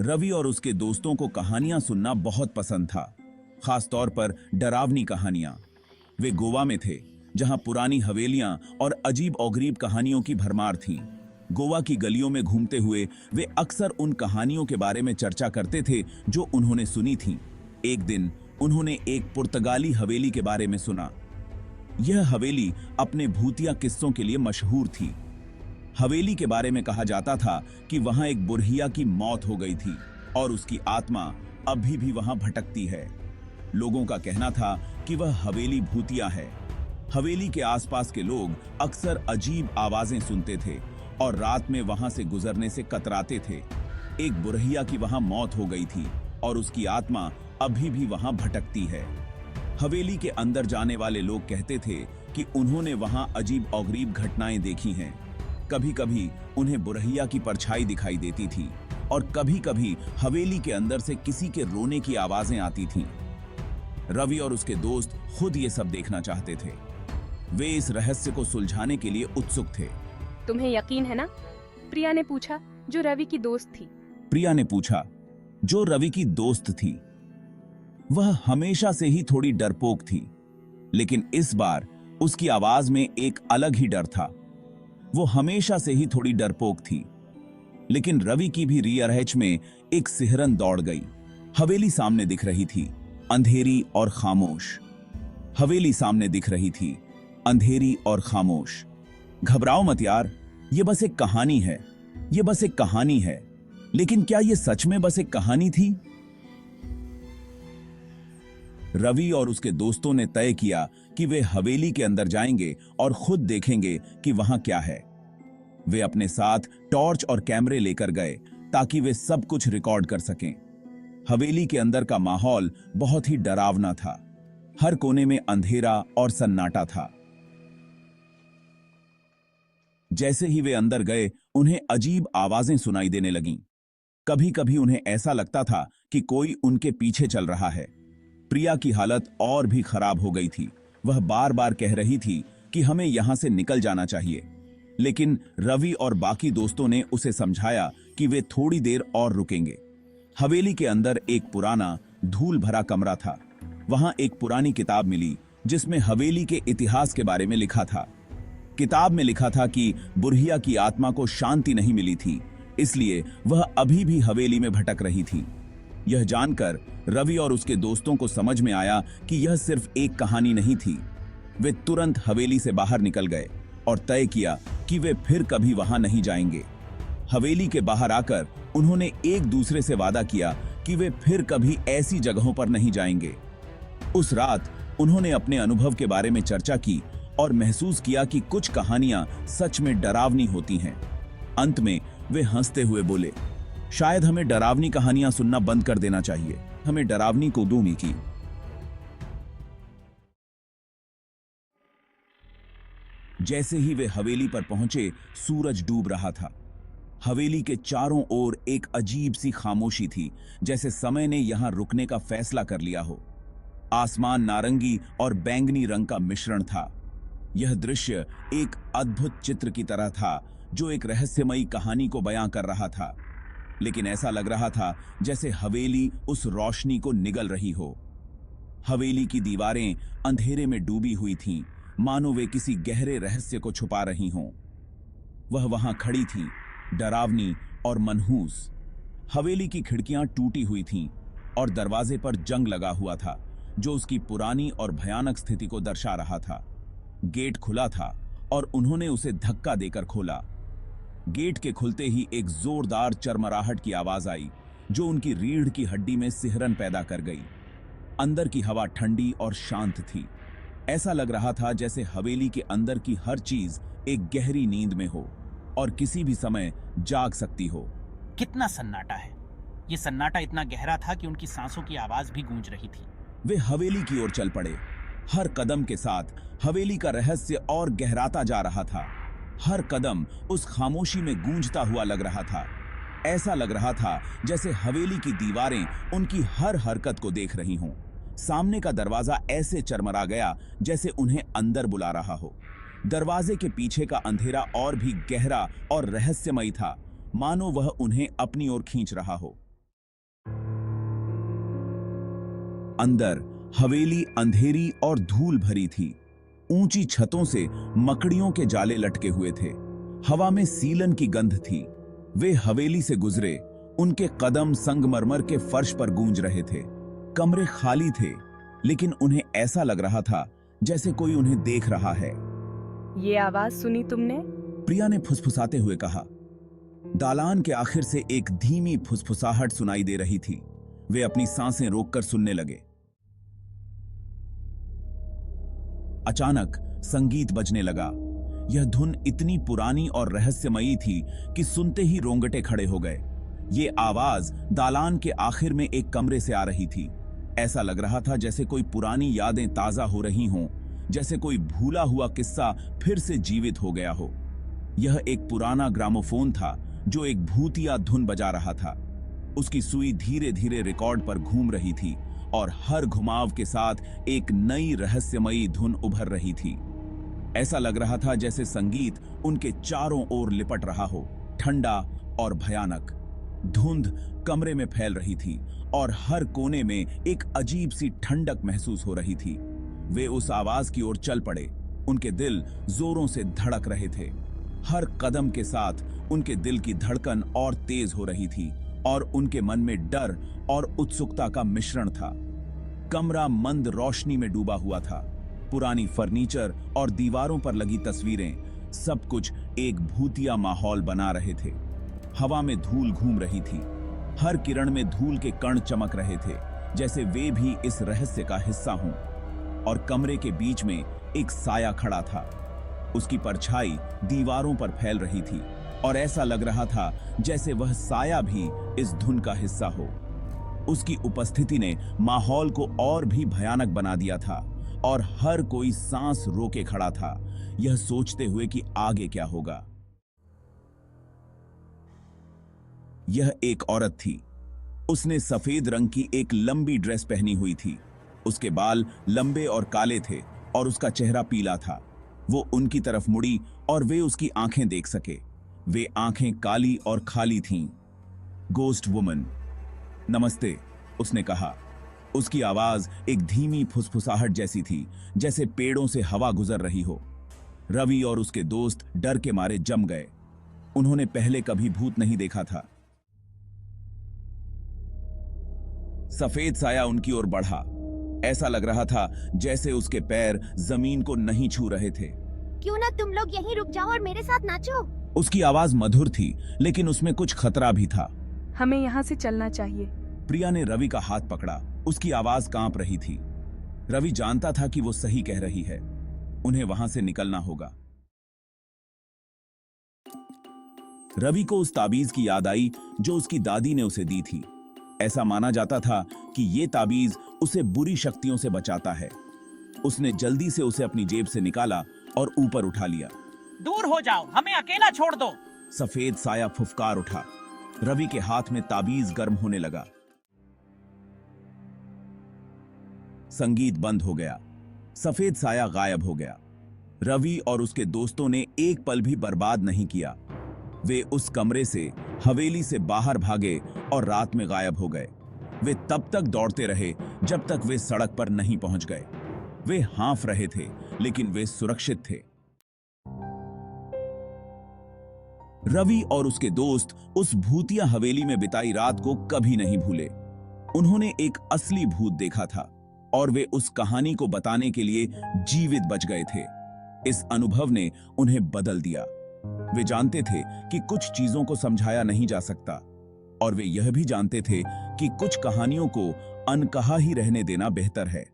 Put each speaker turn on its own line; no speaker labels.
रवि और उसके दोस्तों को कहानियां सुनना बहुत पसंद था, खास तौर पर डरावनी कहानियां। वे गोवा में थे, जहां पुरानी हवेलियां और अजीब औगरीब कहानियों की भरमार थीं। गोवा की गलियों में घूमते हुए वे अक्सर उन कहानियों के बारे में चर्चा करते थे जो उन्होंने सुनी थीं। एक दिन उन्होंने एक पुर्तगाली हवेली के बारे में सुना। यह हवेली अपने भूतिया किस्सों के लिए मशहूर थी। हवेली के बारे में कहा जाता था कि वहां एक बुरहिया की मौत हो गई थी और उसकी आत्मा अभी भी वहां भटकती है। लोगों का कहना था कि वह हवेली भूतिया है। हवेली के आसपास के लोग अक्सर अजीब आवाजें सुनते थे और रात में वहां से गुजरने से कतराते थे। एक बुरहिया की वहां मौत हो गई थी और उसकी आत्मा अभी भी वहां भटकती है। हवेली के अंदर जाने वाले लोग कहते थे कि उन्होंने वहां अजीब औगरीब घटनाएं देखी हैं। कभी कभी उन्हें बुरहिया की परछाई दिखाई देती थी और कभी कभी हवेली के अंदर से किसी के रोने की आवाजें आती थीं। रवि और उसके दोस्त खुद ये सब देखना चाहते थे। वे इस रहस्य को सुलझाने के लिए उत्सुक थे।
तुम्हें यकीन है ना? प्रिया ने पूछा, जो रवि की दोस्त थी।
प्रिया ने पूछा, जो रवि की दोस्त थी। वह हमेशा से ही थोड़ी डरपोक थी, लेकिन इस बार उसकी आवाज में एक अलग ही डर था। वो हमेशा से ही थोड़ी डरपोक थी, लेकिन रवि की भी रियरहच में एक सिहरन दौड़ गई। हवेली सामने दिख रही थी, अंधेरी और खामोश। हवेली सामने दिख रही थी, अंधेरी और खामोश। घबराओ मत यार, ये बस एक कहानी है। ये बस एक कहानी है। लेकिन क्या ये सच में बस एक कहानी थी? रवि और उसके दोस्तों ने तय किया कि वे हवेली के अंदर जाएंगे और खुद देखेंगे कि वहां क्या है। वे अपने साथ टॉर्च और कैमरे लेकर गए ताकि वे सब कुछ रिकॉर्ड कर सकें। हवेली के अंदर का माहौल बहुत ही डरावना था। हर कोने में अंधेरा और सन्नाटा था। जैसे ही वे अंदर गए, उन्हें अजीब आवाजें सुनाई देने लगीं। कभी कभी उन्हें ऐसा लगता था कि कोई उनके पीछे चल रहा है। प्रिया की हालत और भी खराब हो गई थी। वह बार बार कह रही थी कि हमें यहां से निकल जाना चाहिए, लेकिन रवि और बाकी दोस्तों ने उसे समझाया कि वे थोड़ी देर और रुकेंगे। हवेली के अंदर एक पुराना धूल भरा कमरा था। वहां एक पुरानी किताब मिली जिसमें हवेली के इतिहास के बारे में लिखा था। किताब में लिखा था कि बुरहिया की आत्मा को शांति नहीं मिली थी, इसलिए वह अभी भी हवेली में भटक रही थी। यह जानकर रवि और उसके दोस्तों को समझ में आया कि यह सिर्फ एक कहानी नहीं थी। वे तुरंत हवेली से बाहर निकल गए और तय किया कि वे फिर कभी वहां नहीं जाएंगे। हवेली के बाहर आकर उन्होंने एक दूसरे से वादा किया कि वे फिर कभी ऐसी जगहों पर नहीं जाएंगे। उस रात उन्होंने अपने अनुभव के बारे में चर्चा की और महसूस किया कि कुछ कहानियां सच में डरावनी होती हैं। अंत में वे हंसते हुए बोले, शायद हमें डरावनी कहानियां सुनना बंद कर देना चाहिए। हमें डरावनी को दूमी की। जैसे ही वे हवेली पर पहुंचे, सूरज डूब रहा था। हवेली के चारों ओर एक अजीब सी खामोशी थी, जैसे समय ने यहां रुकने का फैसला कर लिया हो। आसमान नारंगी और बैंगनी रंग का मिश्रण था। यह दृश्य एक अद्भुत चित्र की तरह था जो एक रहस्यमयी कहानी को बयां कर रहा था। लेकिन ऐसा लग रहा था जैसे हवेली उस रोशनी को निगल रही हो। हवेली की दीवारें अंधेरे में डूबी हुई थीं, मानो वे किसी गहरे रहस्य को छुपा रही हों। वह वहां खड़ी थी, डरावनी और मनहूस। हवेली की खिड़कियां टूटी हुई थीं और दरवाजे पर जंग लगा हुआ था, जो उसकी पुरानी और भयानक स्थिति को दर्शा रहा था। गेट खुला था और उन्होंने उसे धक्का देकर खोला। गेट के खुलते ही एक जोरदार चरमराहट की आवाज आई, जो उनकी रीढ़ की हड्डी में सिहरन पैदा कर गई। अंदर की हवा ठंडी और शांत थी। ऐसा लग रहा था जैसे हवेली के अंदर की हर चीज एक गहरी नींद में हो और किसी भी समय जाग सकती हो।
कितना सन्नाटा है। ये सन्नाटा इतना गहरा था कि उनकी सांसों की आवाज भी गूंज रही थी।
वे हवेली की ओर चल पड़े। हर कदम के साथ हवेली का रहस्य और गहराता जा रहा था। हर कदम उस खामोशी में गूंजता हुआ लग रहा था। ऐसा लग रहा था जैसे हवेली की दीवारें उनकी हर हरकत को देख रही हों। सामने का दरवाजा ऐसे चरमरा गया जैसे उन्हें अंदर बुला रहा हो। दरवाजे के पीछे का अंधेरा और भी गहरा और रहस्यमयी था, मानो वह उन्हें अपनी ओर खींच रहा हो। अंदर हवेली अंधेरी और धूल भरी थी। ऊंची छतों से मकड़ियों के जाले लटके हुए थे। हवा में सीलन की गंध थी। वे हवेली से गुजरे, उनके कदम संगमरमर के फर्श पर गूंज रहे थे। कमरे खाली थे, लेकिन उन्हें ऐसा लग रहा था जैसे कोई उन्हें देख रहा है।
ये आवाज सुनी तुमने?
प्रिया ने फुसफुसाते हुए कहा। दालान के आखिर से एक धीमी फुसफुसाहट सुनाई दे रही थी। वे अपनी सांसें रोककर सुनने लगे। अचानक संगीत बजने लगा। यह धुन इतनी पुरानी और रहस्यमयी थी कि सुनते ही रोंगटे खड़े हो गए। ये आवाज दालान के आखिर में एक कमरे से आ रही थी। ऐसा लग रहा था जैसे कोई पुरानी यादें ताजा हो रही हों, जैसे कोई भूला हुआ किस्सा फिर से जीवित हो गया हो। यह एक पुराना ग्रामोफोन था जो एक भूतिया धुन बजा रहा था। उसकी सुई धीरे धीरे रिकॉर्ड पर घूम रही थी और हर घुमाव के साथ एक नई रहस्यमयी धुन उभर रही थी। ऐसा लग रहा था जैसे संगीत उनके चारों ओर लिपट रहा हो, ठंडा और भयानक। धुंध कमरे में फैल रही थी और हर कोने में एक अजीब सी ठंडक महसूस हो रही थी। वे उस आवाज की ओर चल पड़े। उनके दिल जोरों से धड़क रहे थे। हर कदम के साथ उनके दिल की धड़कन और तेज हो रही थी और उनके मन में डर और उत्सुकता का मिश्रण था। कमरा मंद रोशनी में डूबा हुआ था। पुरानी फर्नीचर और दीवारों पर लगी तस्वीरें, सब कुछ एक भूतिया माहौल बना रहे थे। हवा में धूल घूम रही थी। हर किरण में धूल के कण चमक रहे थे, जैसे वे भी इस रहस्य का हिस्सा हों। और कमरे के बीच में एक साया खड़ा था। उसकी परछाई दीवारों पर फैल रही थी और ऐसा लग रहा था जैसे वह साया भी इस धुन का हिस्सा हो। उसकी उपस्थिति ने माहौल को और भी भयानक बना दिया था और हर कोई सांस रोके खड़ा था, यह सोचते हुए कि आगे क्या होगा। यह एक औरत थी। उसने सफेद रंग की एक लंबी ड्रेस पहनी हुई थी। उसके बाल लंबे और काले थे और उसका चेहरा पीला था। वो उनकी तरफ मुड़ी और वे उसकी आंखें देख सके। वे आंखें काली और खाली थीं। गोस्ट वुमन, नमस्ते, उसने कहा। उसकी आवाज एक धीमी फुसफुसाहट जैसी थी, जैसे पेड़ों से हवा गुजर रही हो। रवि और उसके दोस्त डर के मारे जम गए। उन्होंने पहले कभी भूत नहीं देखा था। सफेद साया उनकी ओर बढ़ा। ऐसा लग रहा था जैसे उसके पैर जमीन को नहीं छू रहे थे।
क्यों ना तुम लोग यहीं रुक जाओ और मेरे साथ नाचो।
उसकी आवाज मधुर थी, लेकिन उसमें कुछ खतरा भी था।
हमें यहाँ से चलना चाहिए।
प्रिया ने रवि का हाथ पकड़ा। उसकी आवाज कांप रही थी। रवि जानता था कि वो सही कह रही है। उन्हें वहां से निकलना होगा। रवि को उस ताबीज की याद आई जो उसकी दादी ने उसे दी थी। ऐसा माना जाता था कि ये ताबीज उसे बुरी शक्तियों से बचाता है। उसने जल्दी से उसे अपनी जेब से निकाला और ऊपर उठा लिया।
दूर हो जाओ, हमें अकेला छोड़ दो।
सफेद साया फुफकार उठा। रवि के हाथ में ताबीज गर्म होने लगा। संगीत बंद हो गया। सफेद साया गायब हो गया। रवि और उसके दोस्तों ने एक पल भी बर्बाद नहीं किया। वे उस कमरे से, हवेली से बाहर भागे और रात में गायब हो गए। वे तब तक दौड़ते रहे जब तक वे सड़क पर नहीं पहुंच गए। वे हाँफ रहे थे, लेकिन वे सुरक्षित थे। रवि और उसके दोस्त उस भूतिया हवेली में बिताई रात को कभी नहीं भूले। उन्होंने एक असली भूत देखा था और वे उस कहानी को बताने के लिए जीवित बच गए थे। इस अनुभव ने उन्हें बदल दिया। वे जानते थे कि कुछ चीजों को समझाया नहीं जा सकता, और वे यह भी जानते थे कि कुछ कहानियों को अनकहा ही रहने देना बेहतर है।